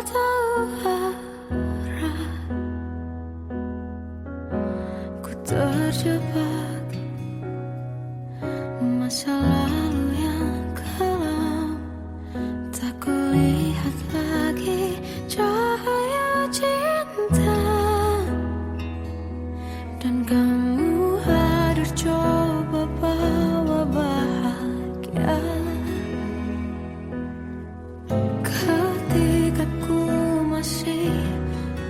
tahu arah. Ku terjebak masa lalu yang kelam. Tak kulihat lagi cahaya cinta. Dan kamu hadir coba bawa bahagia. Ketika ku masih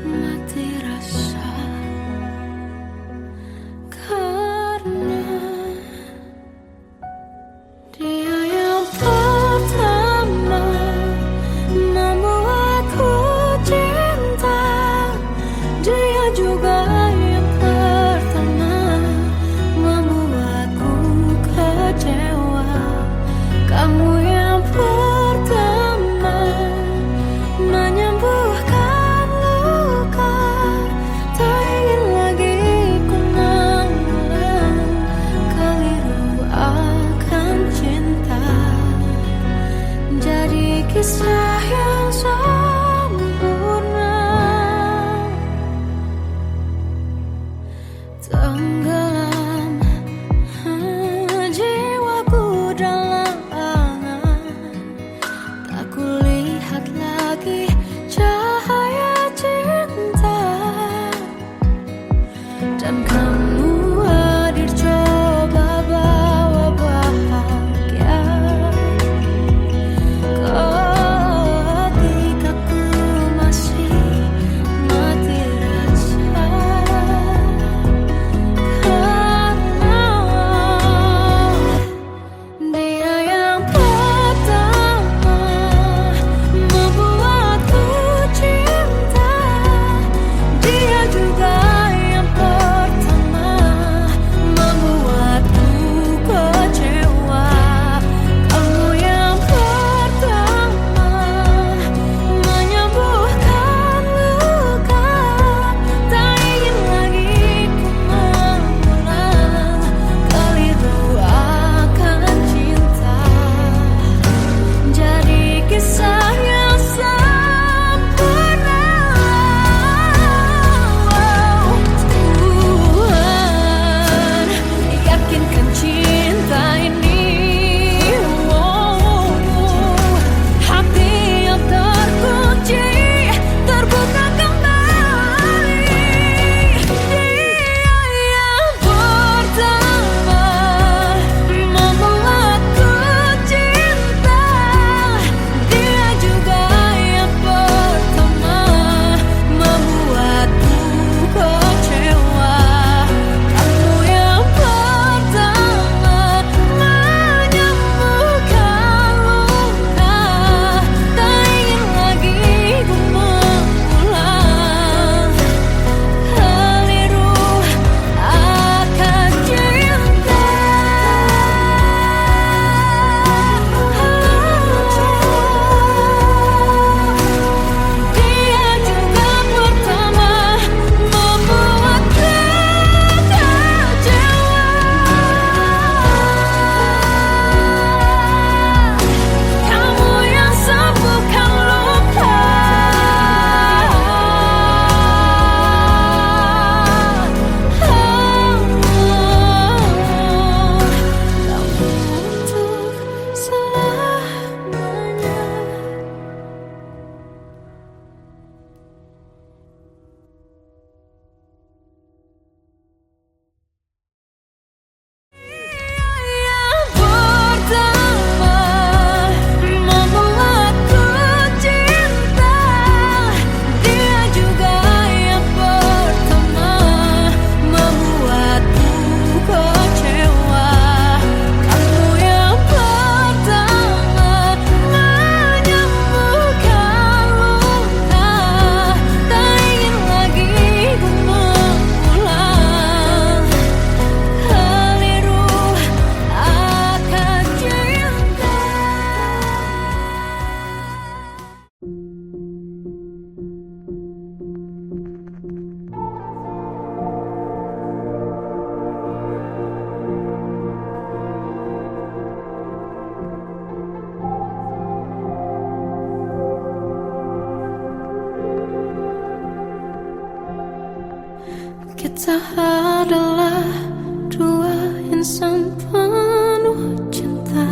mati rasa, Kita adalah dua insan penuh cinta.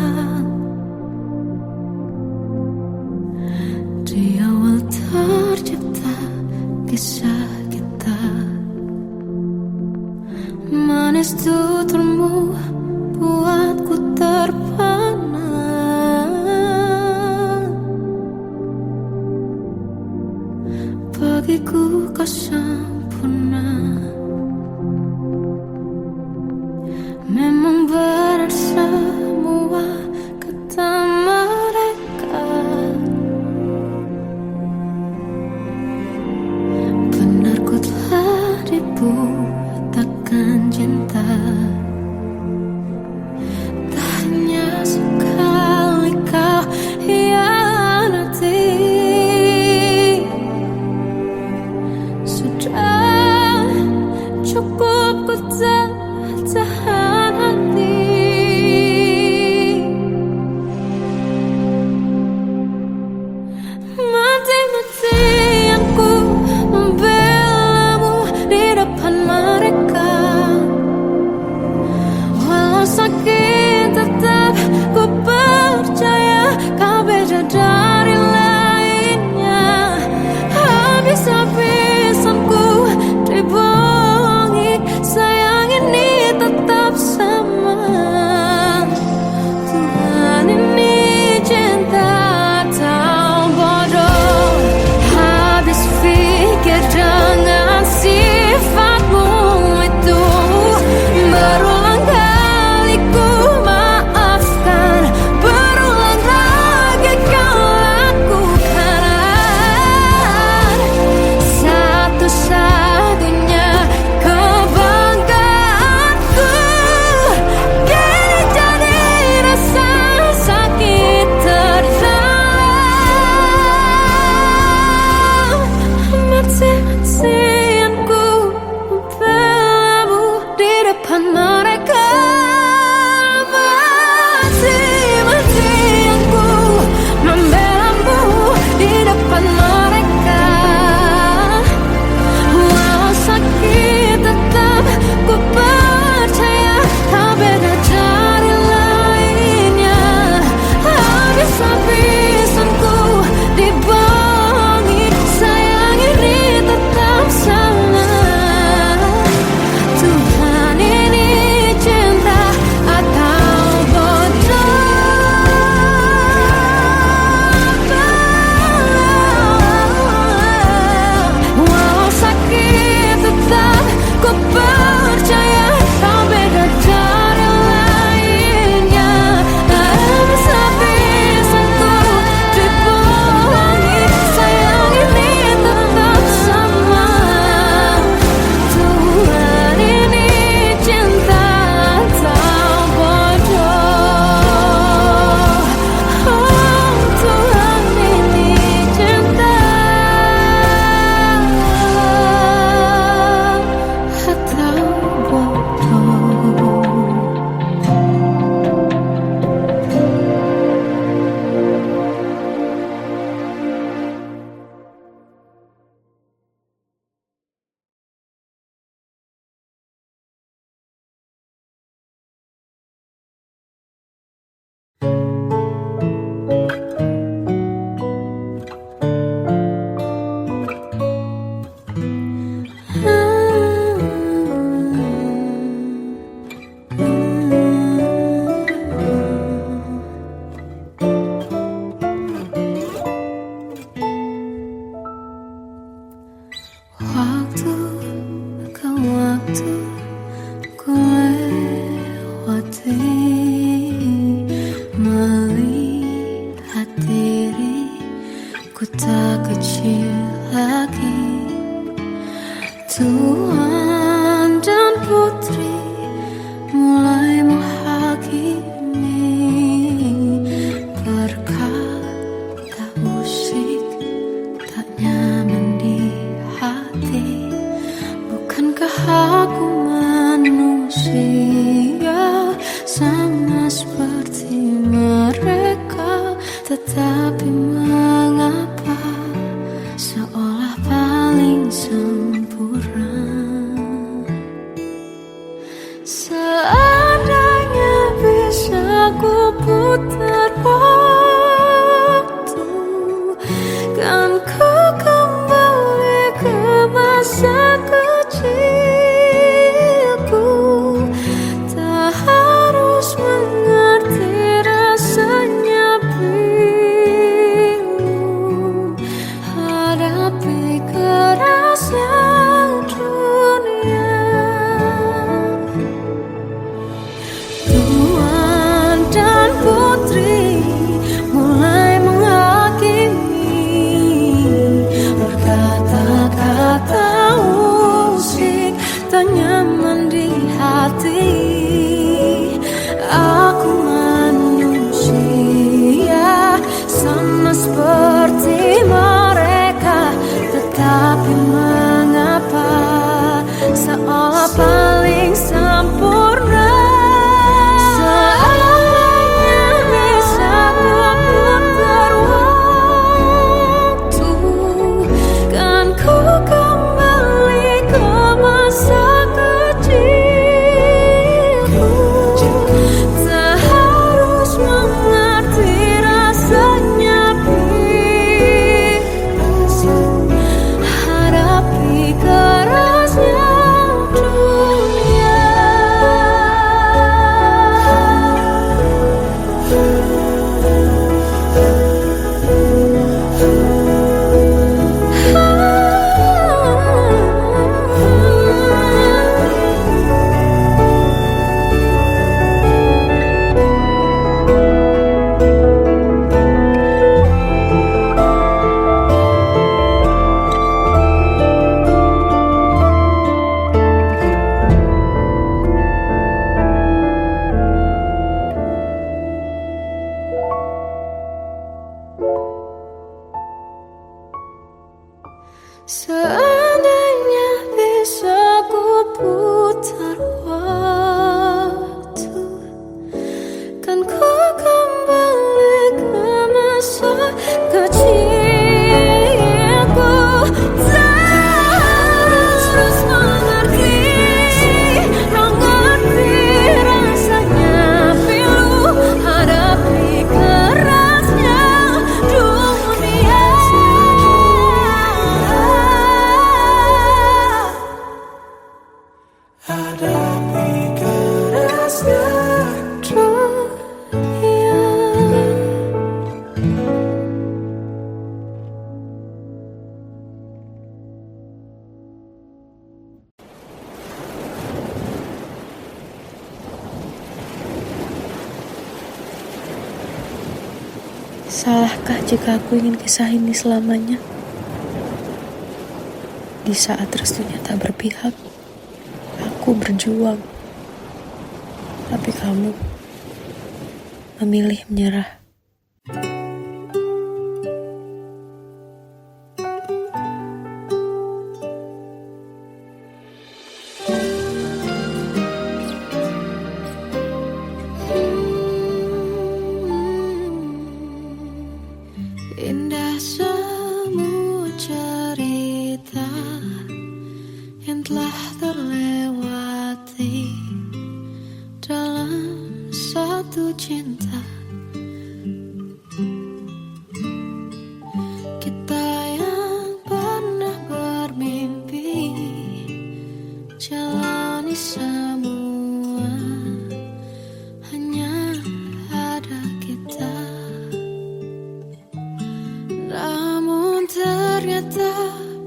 Di awal tercipta kisah kita, manis tuturmu buatku terpana. Bagiku kau sempurna. Memang benar semua kata mereka, benar ku telah dibutakan cinta. Tak hanya sekali kau hianati, sudah cukup ku tahan hati. Mati-matian ku membelamu di depan mereka. Walau sakit tetap ku percaya kau beda dari lainnya. Habis-habisan ku dibohongi, sayang ini tetap sama. Tuhan ini cinta atau bodoh. Habis pikir dengan sifatmu itu, berulang kali ku maafkan, berulang lagi kau lakukan. Satu-satunya kebanggaanku kini jadi rasa sakit terdalam. Mati-matian ku membelamu di depan mereka. Mati-matian ku membelamu di depan mereka. Walau sakit tetap ku percaya kau beda dari lainnya. Habis-habisan ku dibohongi, sayang ini tetap sama. Tuhan ini cinta atau bodoh. Walau sakit tetap ku percaya kau beda dari lainnya. Habis-habisan ku dibohongi, sayang ini tetap sama. Tuhan ini cinta atau bodoh. Oh, Tuhan ini cinta atau bodoh. Waktu ke waktu ku lewati, melihat diriku tak kecil lagi. Tuan dan putri mulai menghakimi, berkata musik tak nyaman di hati. Bukankah aku manusia sama seperti mereka? Tetapi mengapa seolah paling sempurna? Seandainya bisa ku putar waktu, kan ku kembali ke masa kecilku. Terus mengerti rasanya pilu hadapi kerasnya dunia. Hadapi kerasnya dunia. Salahkah jika aku ingin kisah ini selamanya? Di saat restunya tak berpihak, aku berjuang. Tapi kamu memilih menyerah. Indah semua cerita yang telah terlewati dalam satu cinta. Kita yang pernah bermimpi jalani semua, hanya ada kita. Namun ternyata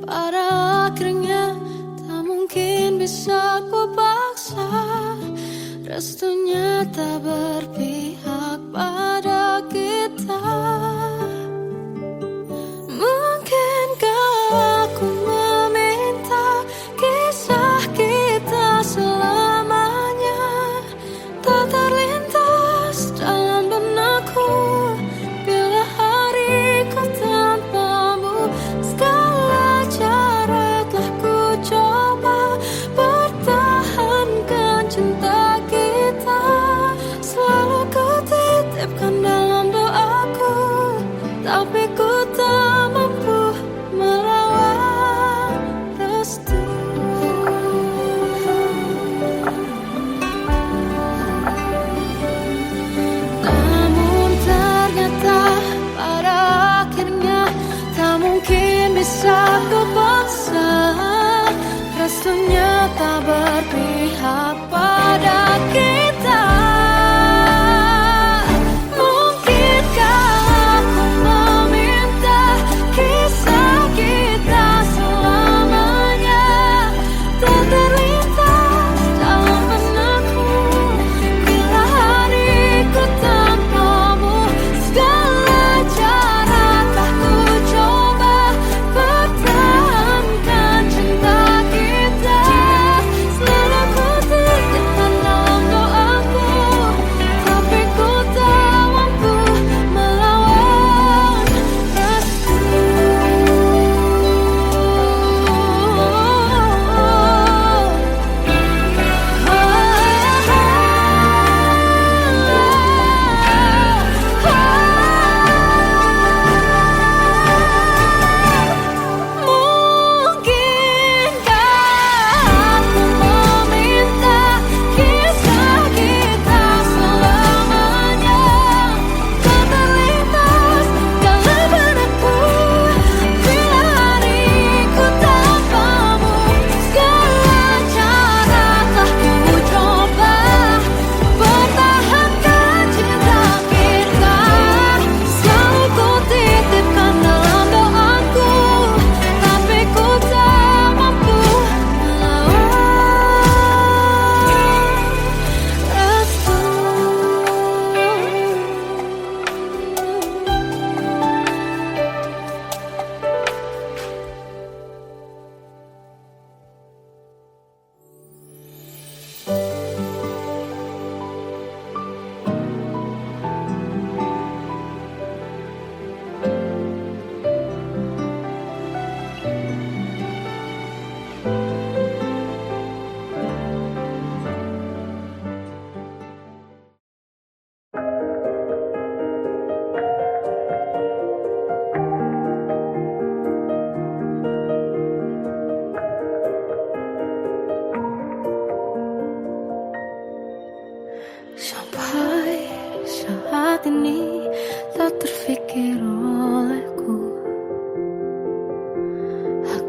pada akhirnya tak mungkin bisa ku paksa. Restunya tak berpihak pada kita. Mungkinkah aku meminta kisah kita selamanya tak terlintas dalam benakku bila hariku tanpamu. Segala cara telah ku coba pertahankan cinta kita. Selalu ku titipkan dalam doaku.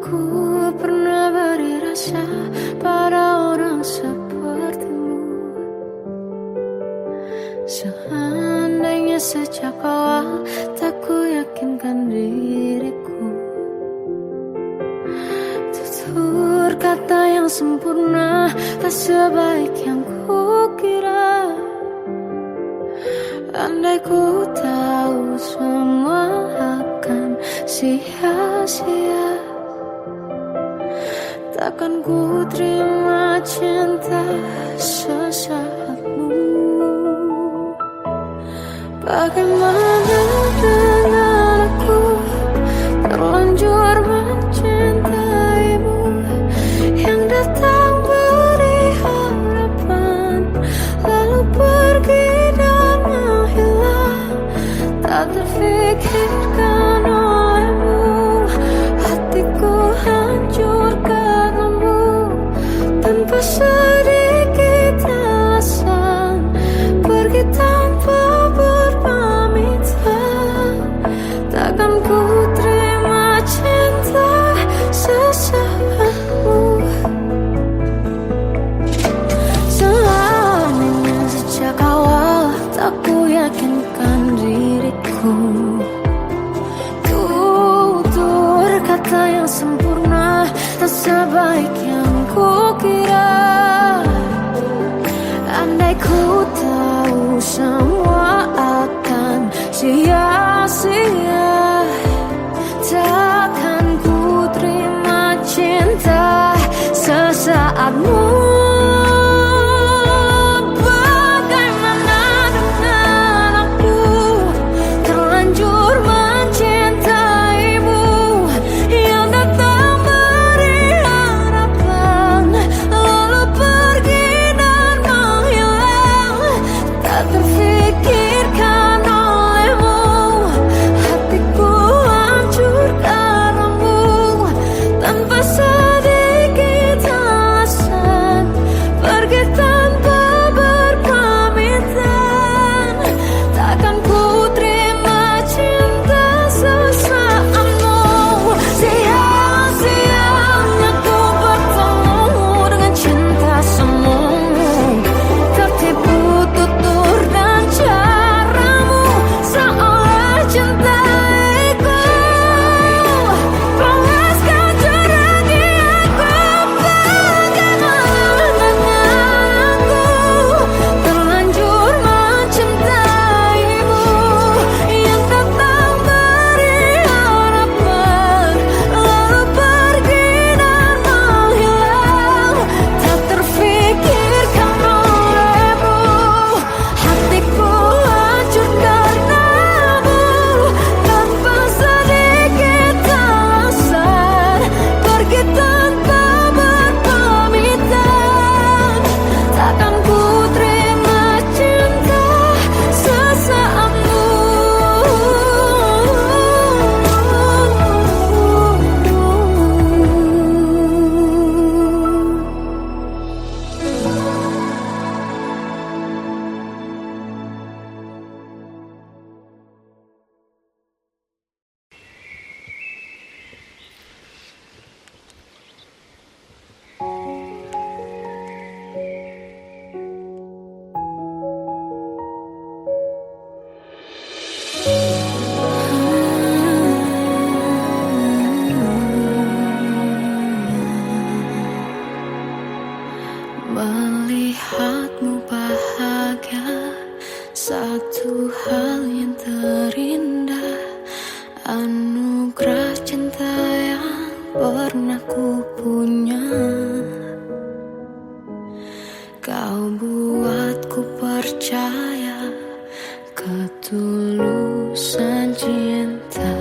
Aku pernah beri rasa pada orang sepertimu. Seandainya sejak awal tak ku yakinkan diriku, tutur kata yang sempurna tak sebaik yang ku kira. Andai ku tahu semua akan sia-sia, takkan ku terima cinta sesaatmu. Bagaimana dengan aku terlanjur mencintaimu, yang datang beri harapan lalu pergi dan menghilang. Tak terfikirkan olehmu, hatiku hancur karenamu. Tanpa sedikit alasan pergi tanpa berpamitan, takkan ku terima cinta sesaatmu. Seandainya sejak awal tak ku yakinkan diriku, tutur kata yang sempurna tak sebaik yang ku kira. Andai ku tahu semua akan sia-sia, takkan ku terima cinta sesaatmu. Bagaimana dengan aku terlanjur mencintaimu, yang datang beri harapan lalu pergi dan menghilang. Tak terfikirkan olehmu, hatiku hancur karenamu. Tanpa sedikit alasan pergi tanpa berpamitan, takkan ku terima cinta sesaatmu. Sia-sianya ku bertemu dengan cinta semu, tertipu tutur dan caramu seolah cintaiku. Panaskan curahi aku. Bagaimana dengan aku terlanjur mencintaimu, yang datang beri harapan lalu pergi dan menghilang. Tak terfikirkan olehmu, hatiku hancur karenamu. Tanpa sedikit alasan pergi tanpa berpamitan, takkan ku terima cinta sesaatmu. Melihatmu bahagia, satu hal yang terindah, anugerah cinta yang pernah ku punya. Kau buatku percaya ketulusan cinta,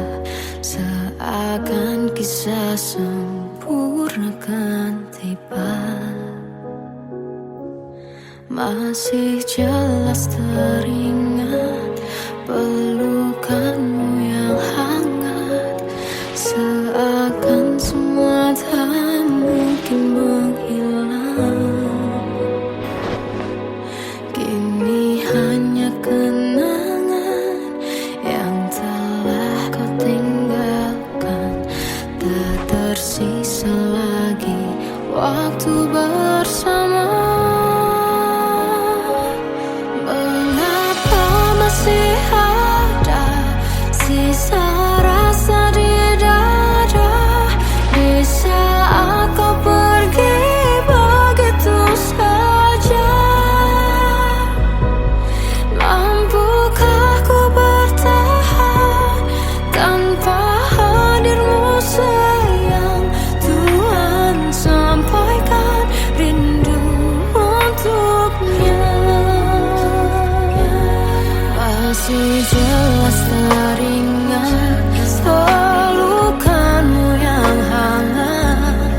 seakan kisah sempurna kan tiba. Masih jelas teringat pelukanmu yang hangat, seakan semua tak mungkin menghilang. Kini hanya kenangan yang telah kau tinggalkan, tak tersisa lagi waktu bersama. Mengapa masih ada sisa rasa di dada di saat kau pergi begitu saja? Mampukah ku bertahan tanpa hadirmu sayang? Tuhan, sampaikan rindu untuknya. Masih jelas teringat pelukanmu yang hangat,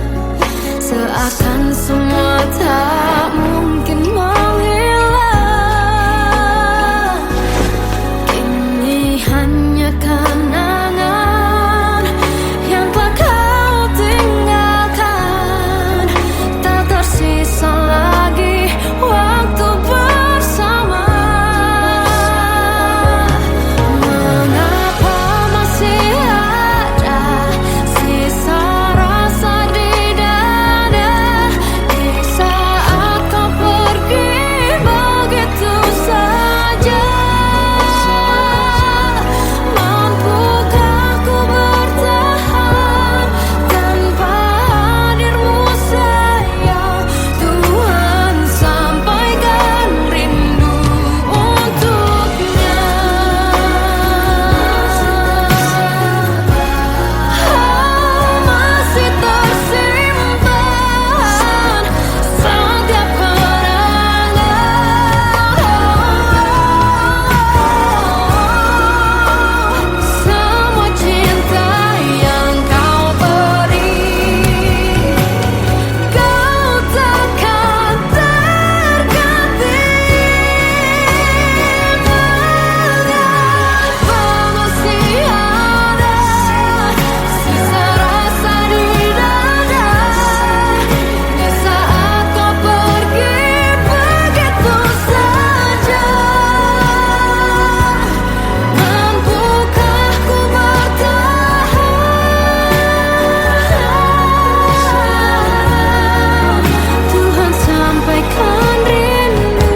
seakan semua tak mungkin menghilang. Kini hanya kenangan yang telah kau tinggalkan, tak tersisa lagi waktu bersama. Mengapa masih ada sisa rasa di dada di saat kau pergi begitu saja? Mampukah ku bertahan tanpa hadirmu sayang? Tuhan, sampaikan rindu untuknya. Masih tersimpan setiap kenangan, semua cinta yang kau beri. Kau takkan terganti. Mengapa masih ada sisa rasa di dada di saat kau pergi begitu saja? Mampukah ku bertahan? Tuhan, sampaikan rindu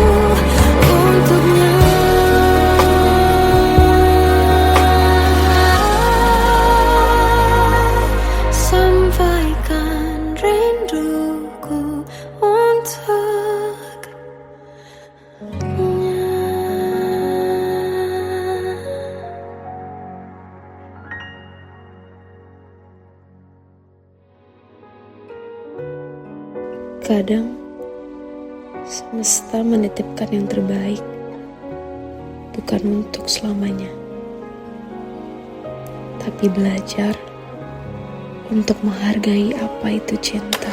untuknya. Sampaikan rinduku untuknya. Kadang semesta menitipkan yang terbaik, bukan untuk selamanya, tapi belajar untuk menghargai apa itu cinta.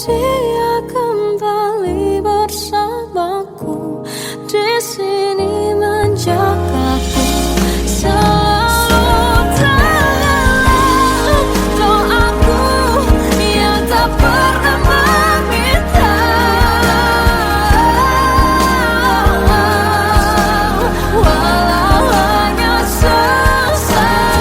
dia kembali bersamaku di sini menjagaku selalu dalam doaku yang tak pernah meminta, walau hanya sesaat.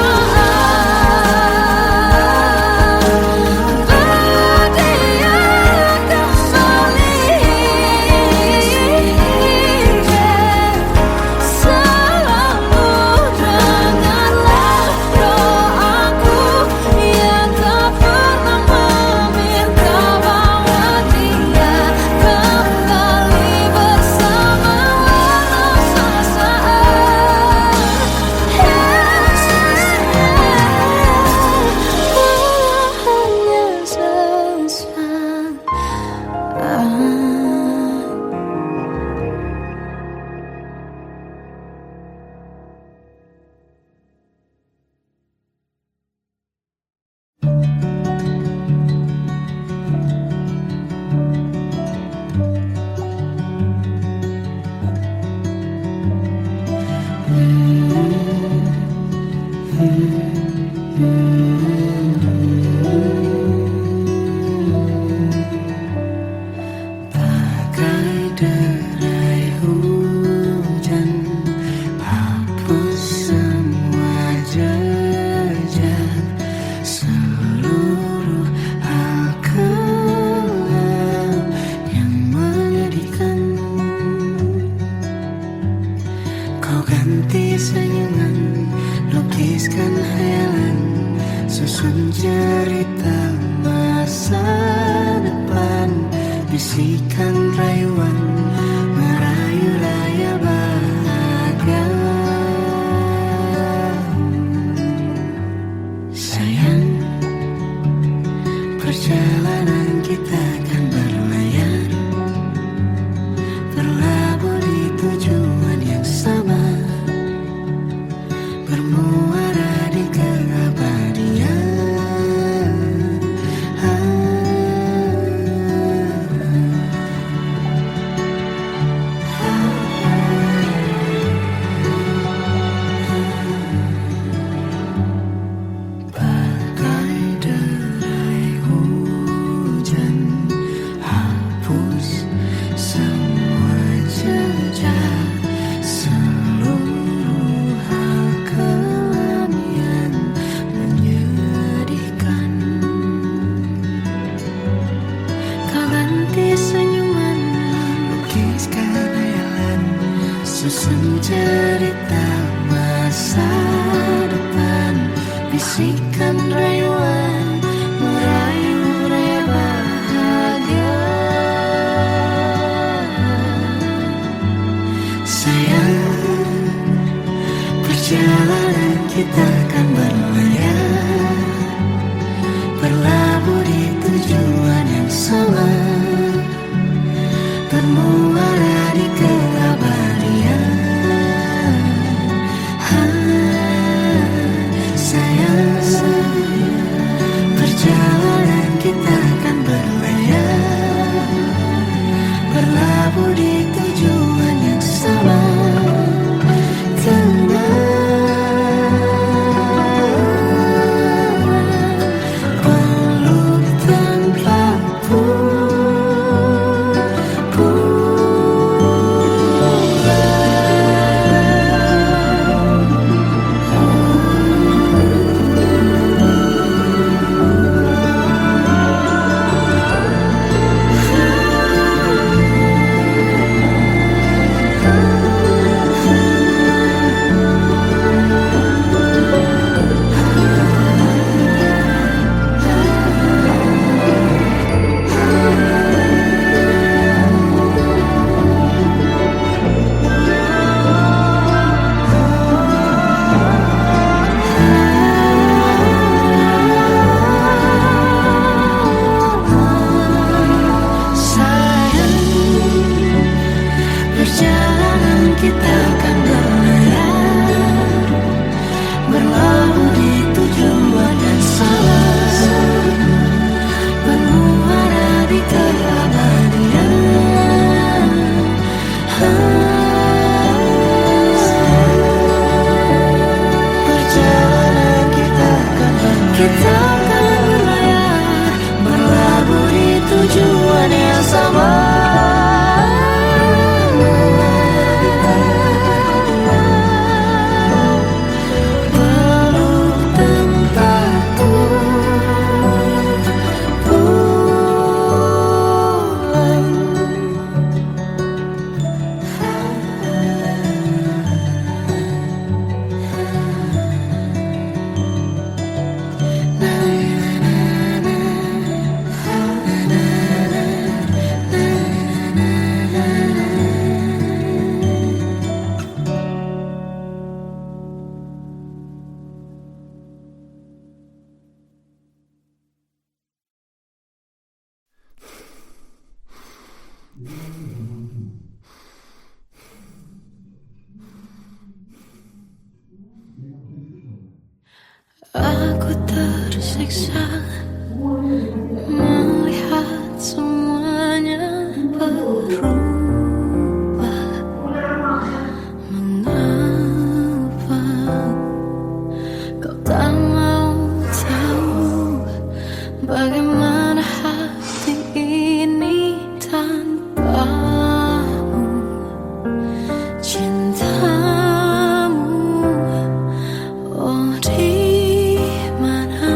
Bagai derai hujan, hapus semua jejak, seluruh hal kelam yang menyedihkan. Kau ganti senyuman, lukiskan hayalan, susun cerita masa depan, bisikan rayuan, merayu raya bahagia. Sayang, perjalanan kita kan berlayar, berlabuh di tujuan yang sama, bermuara di keabadian. Susun cerita masa depan, bisikan rayuan, merayu raya bahagia. Sayang, perjalanan kita kan berlayar, berlabuh di tujuan yang sama, bermuara di keabadian. Sayang, tersiksa melihat semuanya berubah. Mengapa kau tak mau tahu bagaimana hati ini tanpamu? Cintamu, oh di mana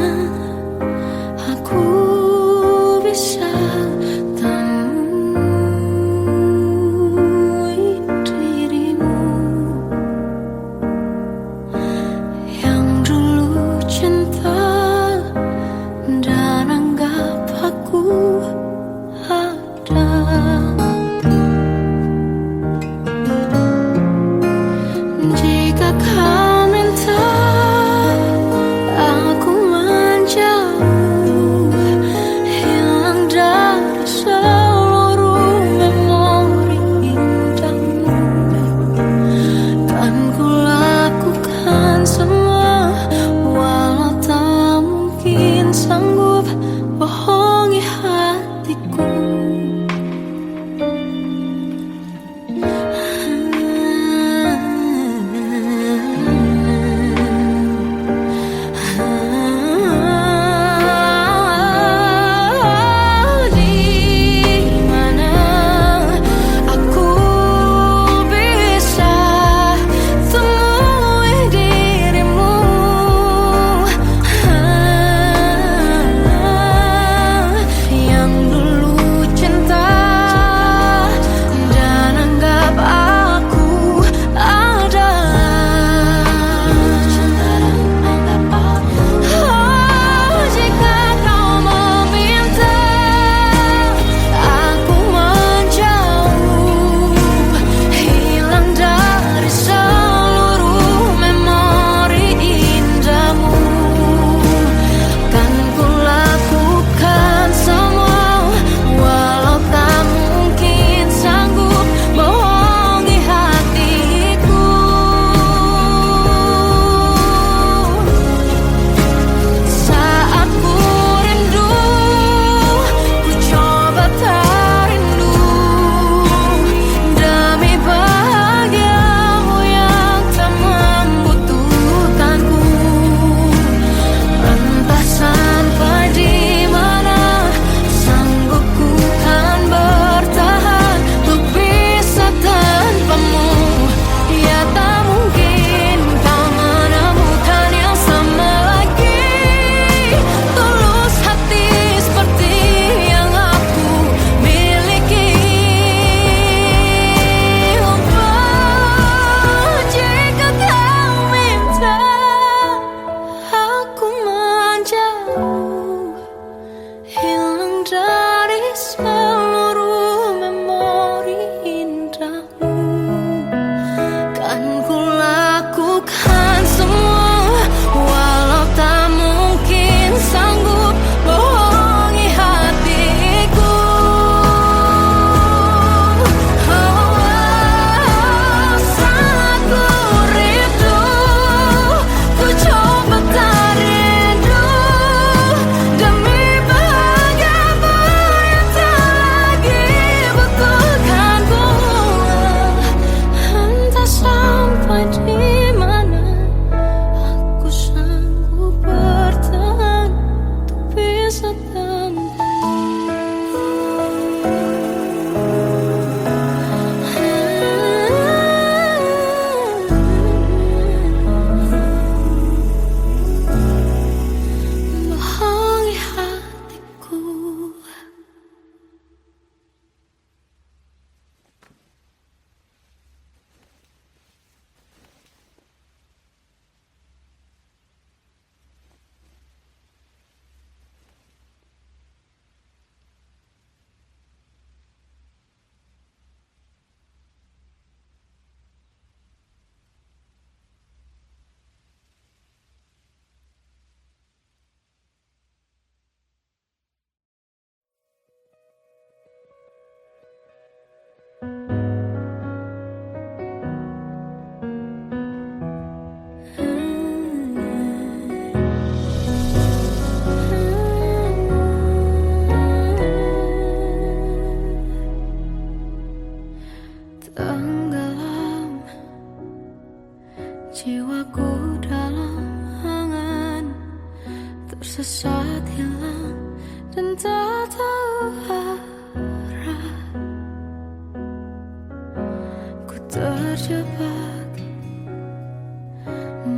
terjebak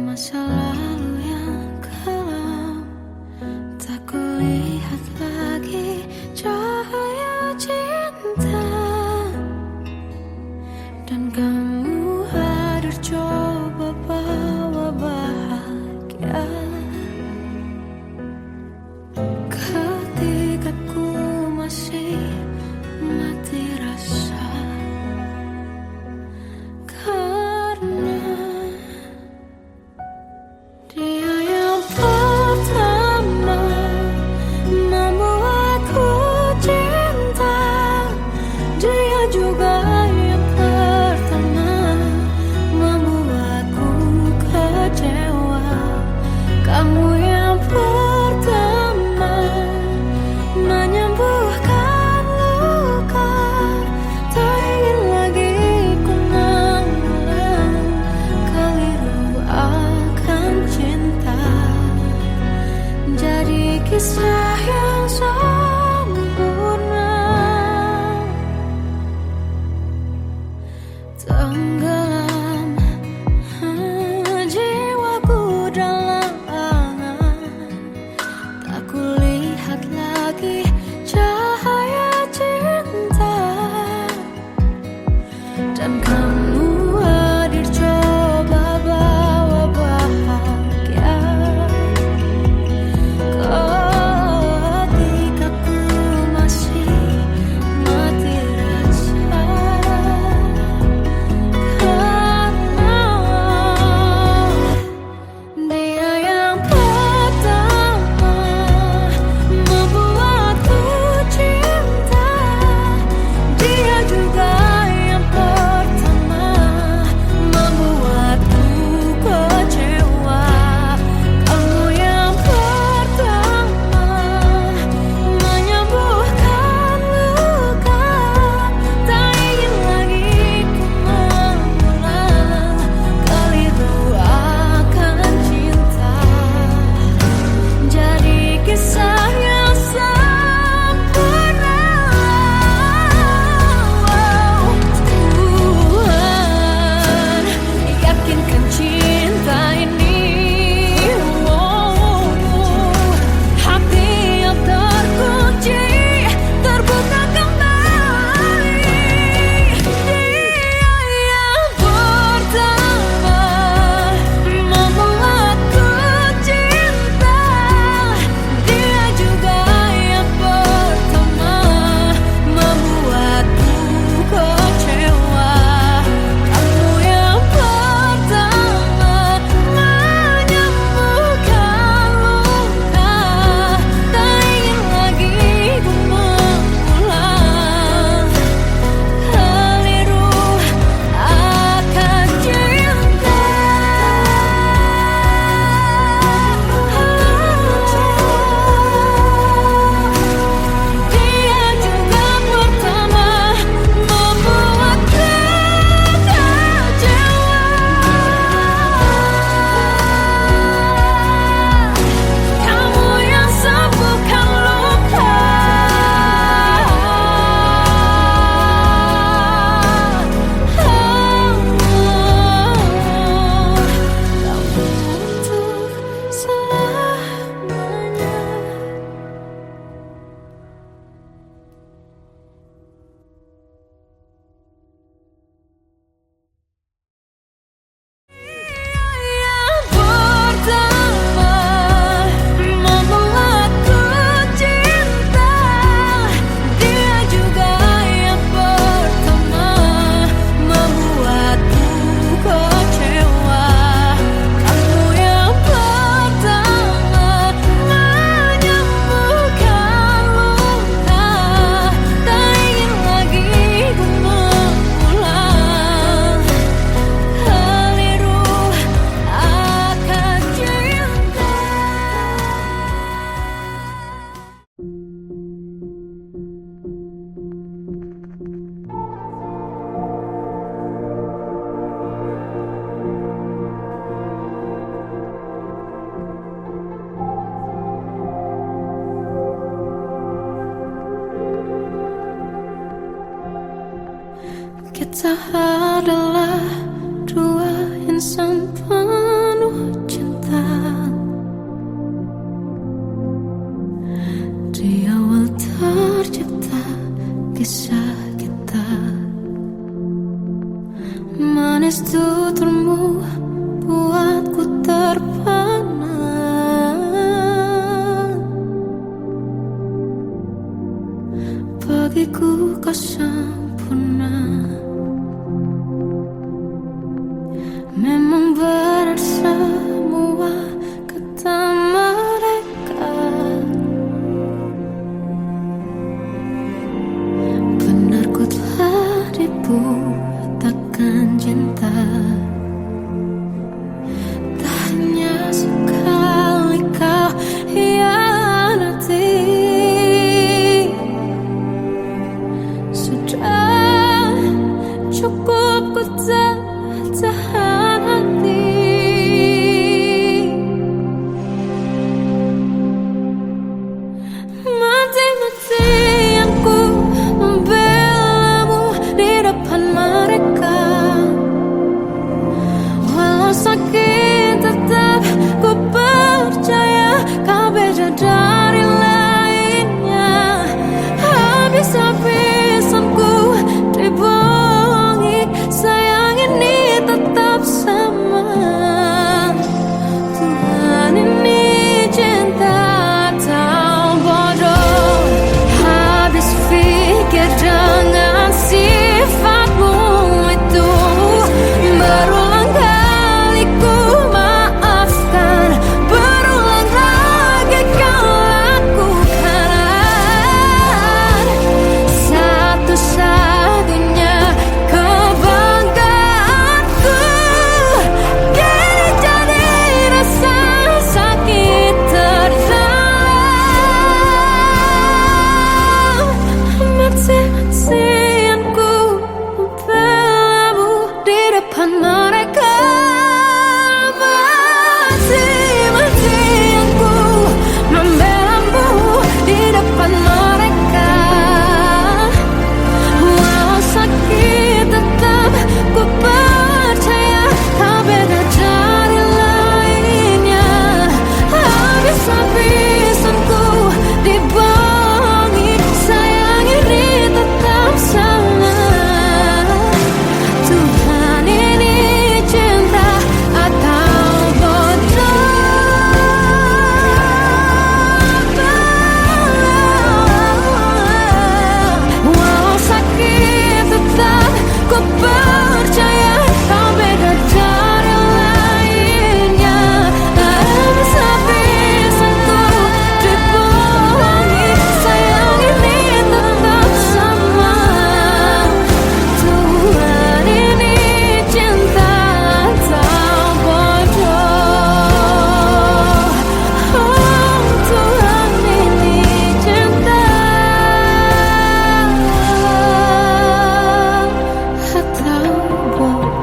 masa lalu yang kelam. Tak kulihat lagi cahaya cinta, dan kamu hadir coba bawa bahagia. Ketika ku masih mati rasa, karena dia yang pertama membuatku cinta. Dia juga yang pertama membuatku kecewa. Kamu yang pertama menyembuhkan luka. Tak ingin lagi ku mengulang keliru akan cinta. Jadi kisah yang sempurna, tenggelam jiwaku dalam angan. Tak kulihat lagi cahaya cinta, dan kamu hadir coba bawa bahagia. Ketika ku masih mati rasa, karena dia yang pertama membuatku cinta. Dia juga yang pertama membuatku kecewa. Kamu yang pertama menyembuhkan luka. Tak ingin lagi ku mengulang keliru akan cinta. Jadi kisah yang sempurna. Tuhan yakinkan cinta ini. Hati yang terkunci terbuka kembali. Dia yang pertama membuatku cinta. Dia juga yang pertama membuatku kecewa. Kamu yang pertama menyembuhkan luka. Tak ingin lagi ku mengulang keliru akan cinta. Dia juga pertama membuatku kecewa. Kamu yang sembuhkan luka. Kamu untuk selamanya. Yang pertama membuatku cinta. Dia juga yang pertama membuatku kecewa. Kamu yang pertama menyembuhkan luka. Tak ingin lagi ku mengulang keliru akan cinta. Kita adalah kisah kita. Manis tuturmu buatku terpana. Bagiku kau sempurna. Memang berat semua kata mereka. Benar ku telah dibutakan cinta. Tak hanya sekali kau hianati. Sudah cukup ku tak tahan hati. Mati-matian ku membelamu di depan mereka. Walau sakit tetap ku percaya kau beda dari lainnya. Habis-habisan ku dibohongi, sayang ini tetap sama. Tuhan ini cinta atau bodoh. Habis pikir dengan sifatmu itu. Berulang kali ku maafkan, berulang lagi kau lakukan. Satu-satunya kebanggaanku kini jadi rasa sakit terdalam. Mati-matian ku membelamu di depan mereka. Mati-matian ku membelamu di depan mereka. Walau sakit tetap ku percaya kau beda dari lainnya. Habis-habisan ku dibohongi, sayang ini tetap sama. Tuhan ini cinta atau bodoh. Walau sakit tetap ku percaya kau beda dari lainnya. Habis-habisan ku dibohongi, sayang ini tetap sama. Tuhan ini cinta atau bodoh. Oh, Tuhan ini cinta atau bodoh.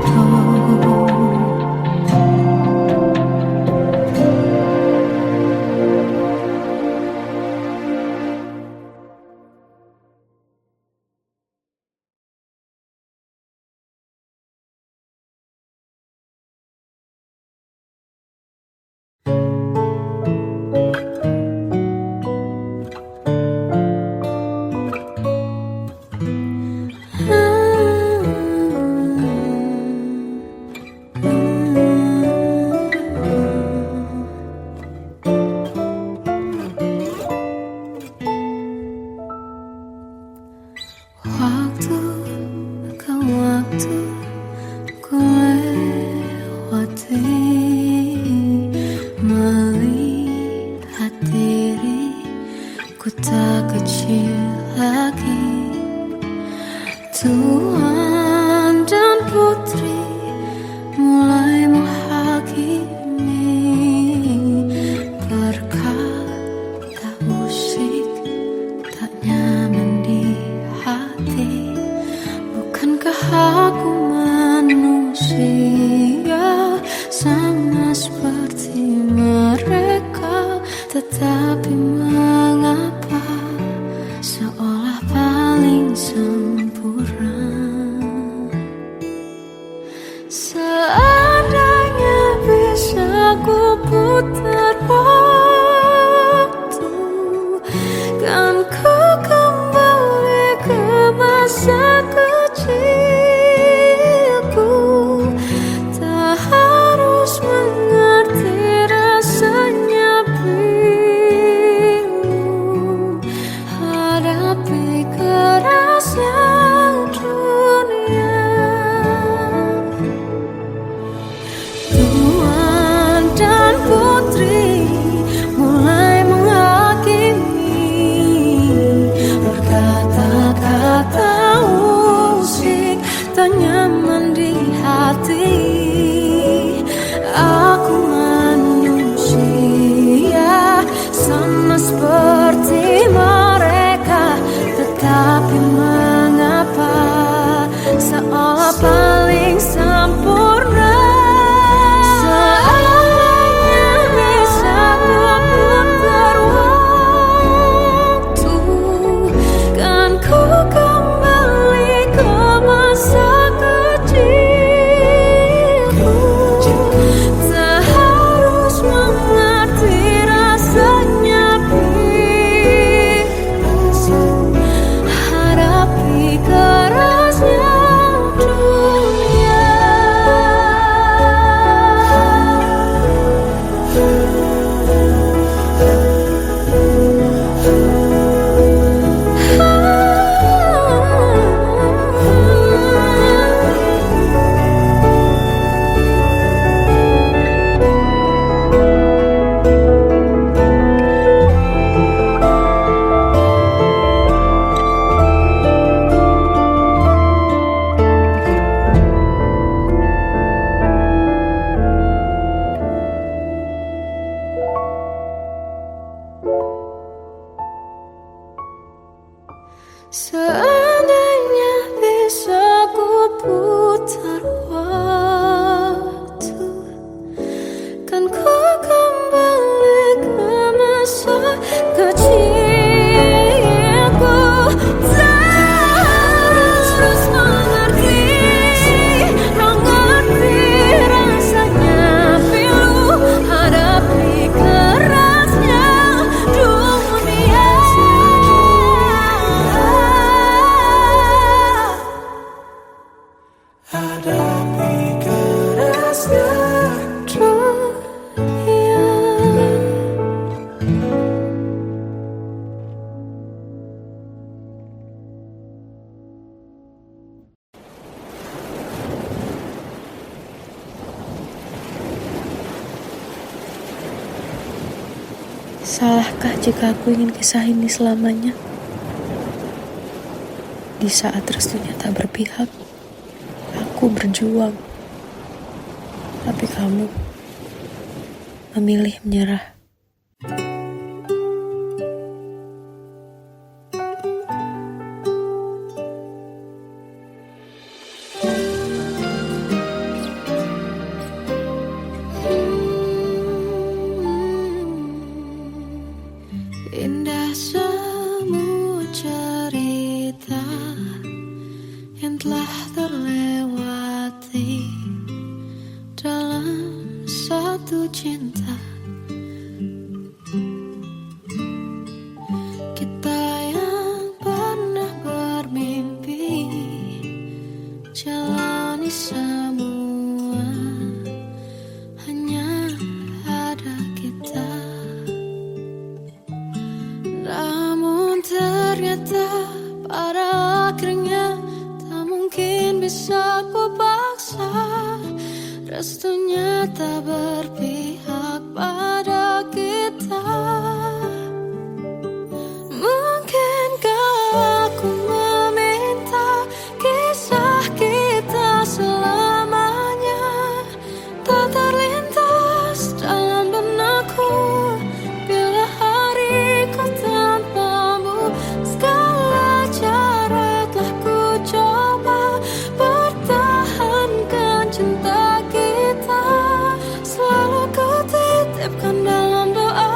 Waktu ke waktu ku lewati, melihat diriku tak kecil lagi. Tuan dan putri mulai menghakimi. Berkata musik tak nyaman di hati. Bukankah aku manusia sama seperti mereka? Tetapi mengapa seolah paling sempurna? Seandainya bisa ku putar waktu, kan ku kembali ke Seandainya bisa ku putar waktu, kan ku kembali ke masa kecilku. Terus mengerti rasanya pilu hadapi kerasnya dunia. Hadapi kerasnya dunia. Salahkah jika aku ingin kisah ini selamanya? Di saat restunya tak berpihak, aku berjuang. Tapi kamu memilih menyerah. Indah semua cerita yang telah terlewati dalam satu cinta. Kita yang pernah bermimpi jalani semua, hanya ada kita. Namun ternyata pada akhirnya tak mungkin bisa ku paksa. Restunya tak berpihak pada kita. Mungkinkah aku meminta kisah kita selamanya tak terlintas dalam benakku bila hariku tanpamu. Segala cara telah ku coba pertahankan cinta kita. Selalu ku titipkan dalam doa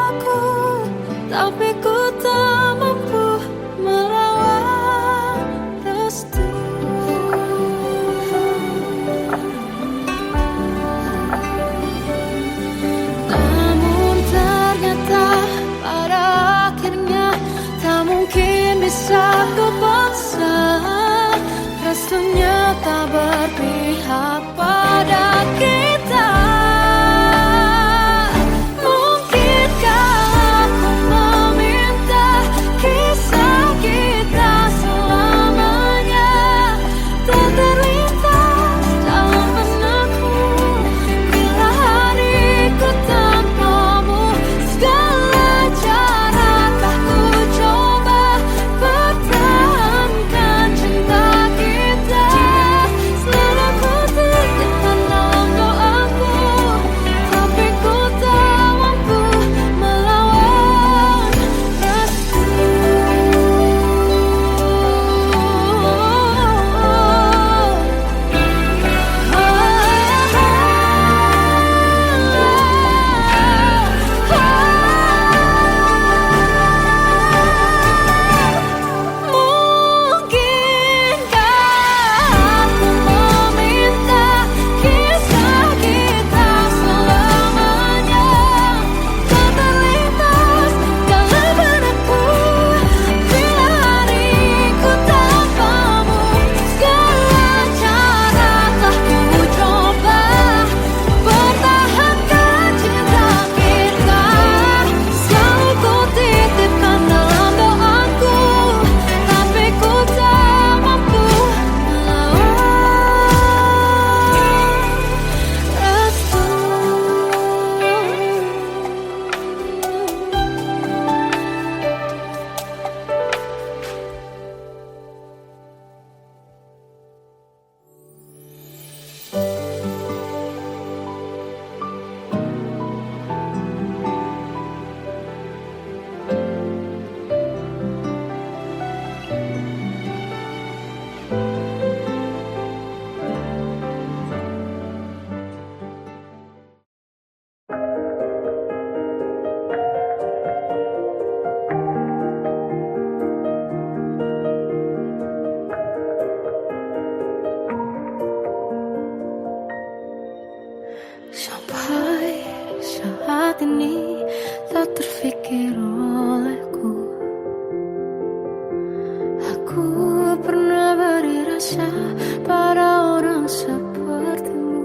aku pernah beri rasa pada orang sepertimu.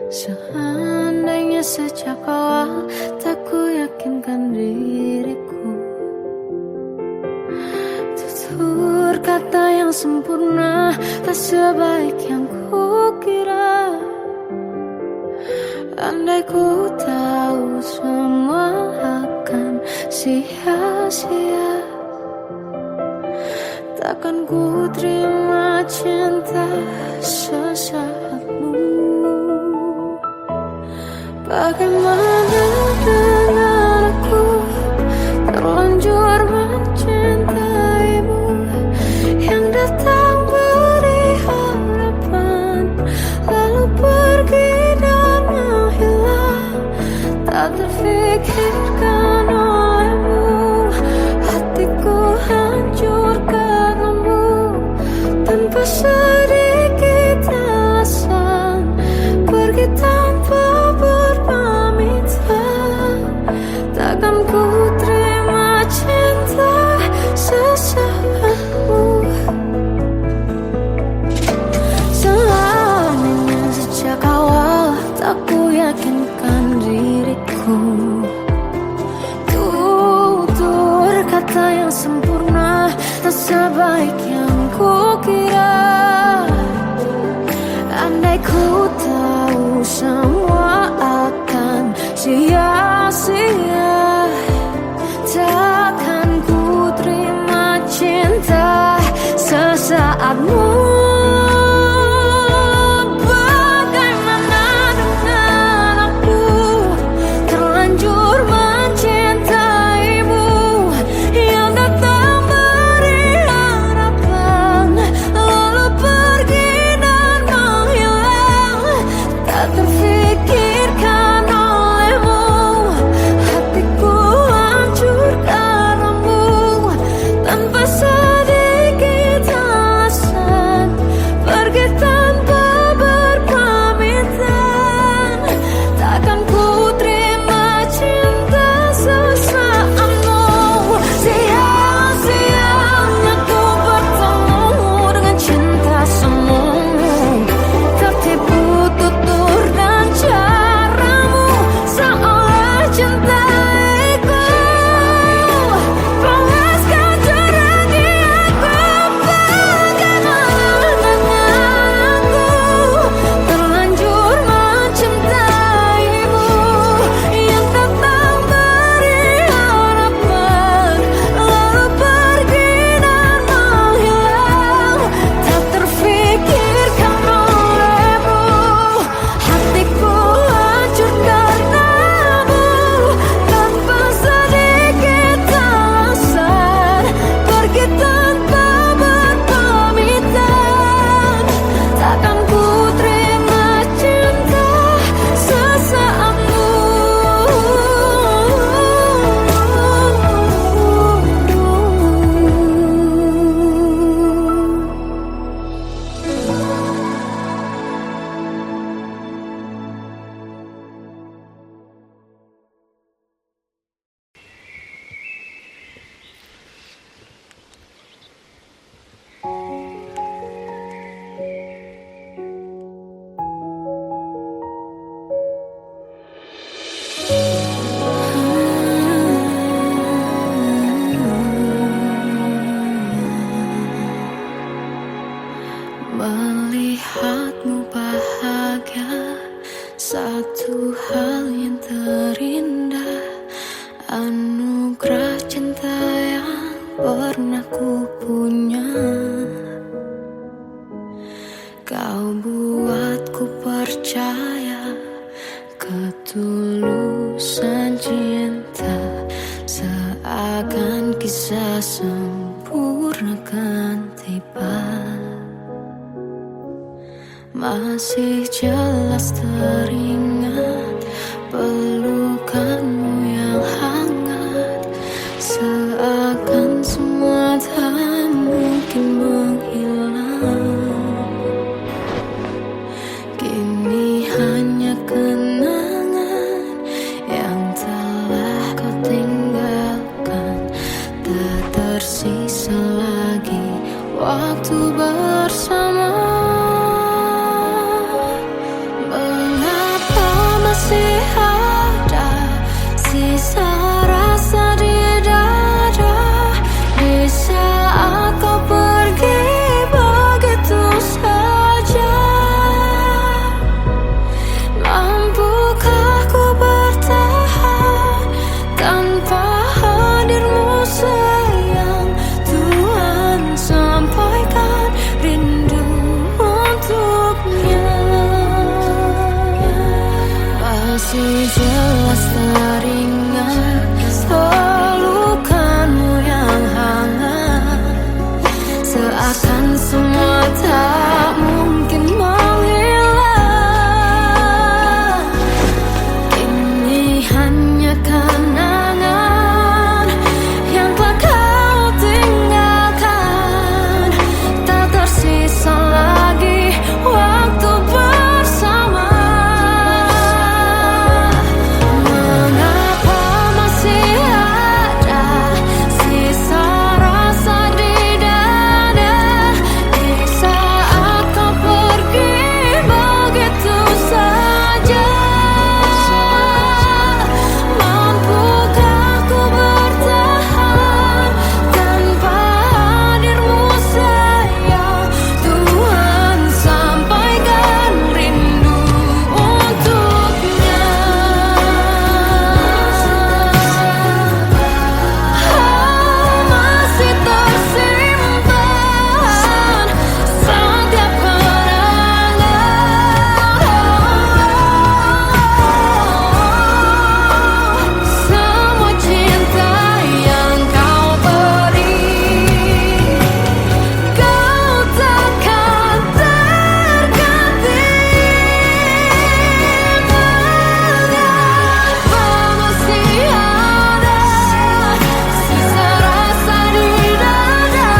Seandainya sejak awal tak ku yakinkan diriku, tutur kata yang sempurna tak sebaik yang ku kira. Andai ku tahu semua akan sia-sia, takkan ku terima cinta sesaatmu. Bagaimana dengan aku terlanjur mencintaimu, yang datang beri harapan lalu pergi dan menghilang. Tak terfikirkan olehmu, hatiku hancur karenamu. Tanpa sedikit alasan pergi tanpa berpamitan, takkan ku terima cinta sesaatmu. Seandainya sejak awal tak ku yakinkan diriku, tutur kata yang sempurna tak sebaik yang ku kira. Andai ku tahu semua akan sia-sia, takkan ku terima cinta sesaatmu. Bagaimana dengan aku terlanjur mencintaimu, yang datang beri harapan lalu pergi dan menghilang. Tak terfikirkan olehmu, hatiku hancur karenamu. Tanpa sedikit alasan pergi tanpa berpamitan, takkan ku terima cinta sesaatmu. Sia-sianya ku bertemu dengan cinta semu, tertipu tutur dan caramu seolah cintaiku. Panaskan jurang di aku. Bagaimana dengan aku terlanjur mencintaimu, yang datang beri harapan lalu pergi dan menghilang. Tak terfikirkan olehmu, hatiku hancur karenamu. Tanpa sedikit alasan pergi tanpa berpamitan, takkan ku terima cinta sesaatmu. Melihatmu bahagia, satu hal yang terindah, anugerah cinta yang pernah ku punya. Kau buatku percaya ketulusan cinta, seakan kisah sempurna kan tiba. Masih jelas teringat pelukanmu yang hangat, seakan semua tak mungkin menghilang. Kini hanya kenangan yang telah kau tinggalkan, tak tersisa waktu bersama. Mengapa masih ada sisa rasa di dada di saat kau pergi begitu saja? Mampukah ku bertahan tanpa hadirmu sayang? Tuhan, sampaikan rindu untuknya. Masih jelas teringat pelukanmu yang hangat, seakan semua tak mungkin menghilang. Ini hanya kenangan yang telah kau tinggalkan. Tak tersisa lagi waktu bersama. Mengapa masih ada sisa rasa di dada di saat kau pergi begitu saja? Mampukah ku bertahan tanpa hadirmu sayang? Tuhan, sampaikan rindu untuknya. Masih tersimpan setiap kenangan, semua cinta yang kau beri. Kau takkan terganti. Mengapa masih ada sisa rasa di dada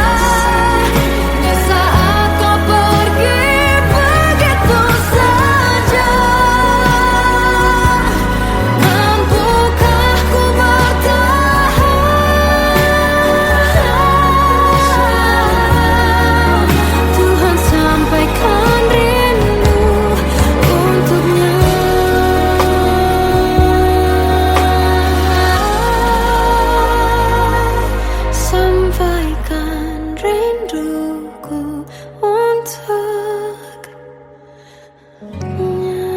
di saat kau pergi begitu saja? Mampukah ku bertahan? Tuhan, sampaikan rindu untuknya. Sampaikan rinduku untuknya.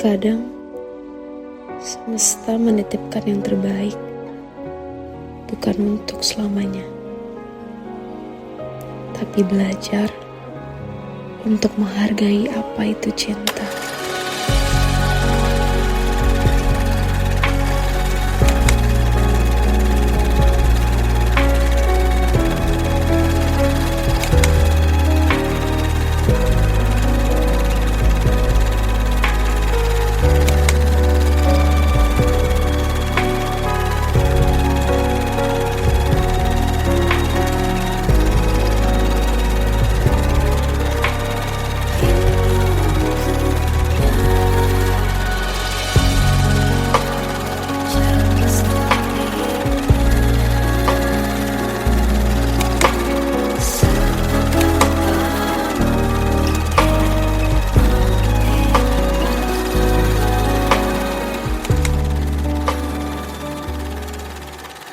Kadang semesta menitipkan yang terbaik, bukan untuk selamanya, tapi belajar untuk menghargai apa itu cinta.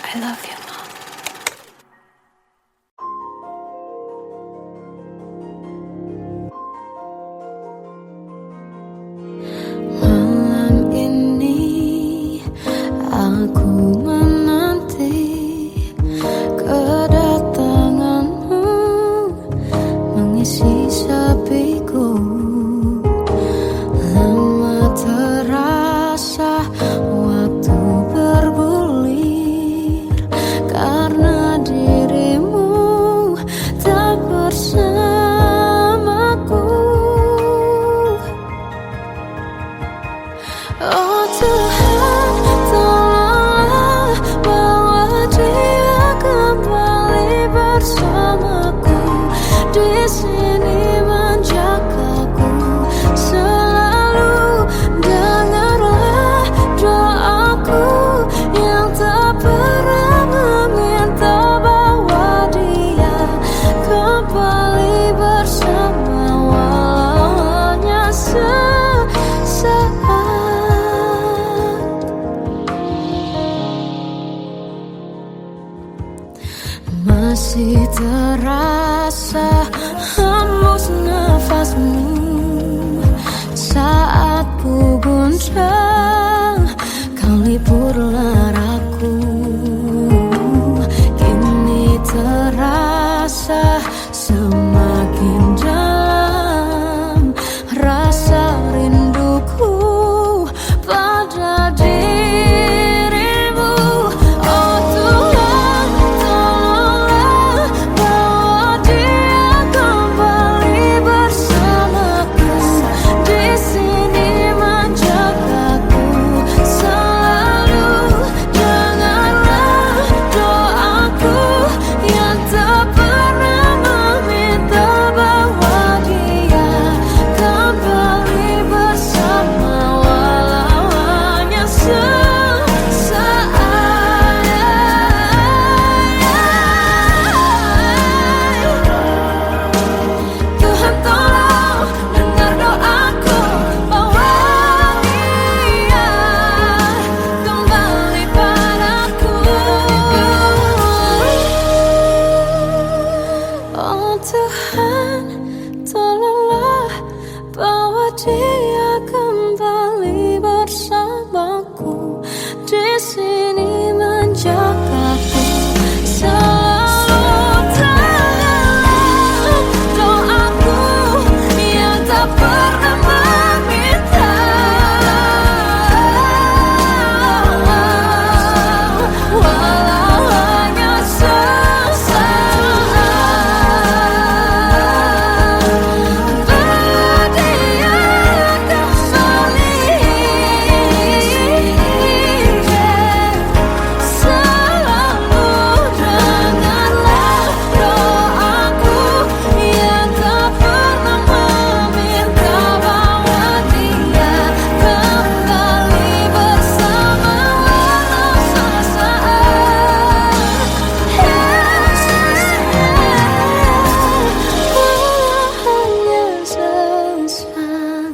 I love you, Mom. Malam ini aku menanti kedatanganmu mengisi sepiku. Lama terasa waktu bergulir karena dirimu tak bersamaku. Oh Tuhan, tolonglah panjang, kau liburlah aku. Kini terasa semakin dalam rasa rinduku pada dirimu. Oh Tuhan, tolonglah bawa dia kembali bersamaku. Di sini menjagaku selalu. Janganlah doaku yang tak pernah meminta bawa dia kembali bersama, walau hanya sesaat. Tuhan tolong dengar doaku, bawa dia kembali padaku. Oh Tuhan, tolonglah bawa dia kembali bersamaku. Di sini menjagaku selalu. Dengarlah doaku yang tak pernah meminta, walau hanya sesaat. Bawa dia kembali selalu. Dengarlah doaku yang tak pernah meminta, bawa dia kembali bersama, walau sesaat. Walau hanya sesaat.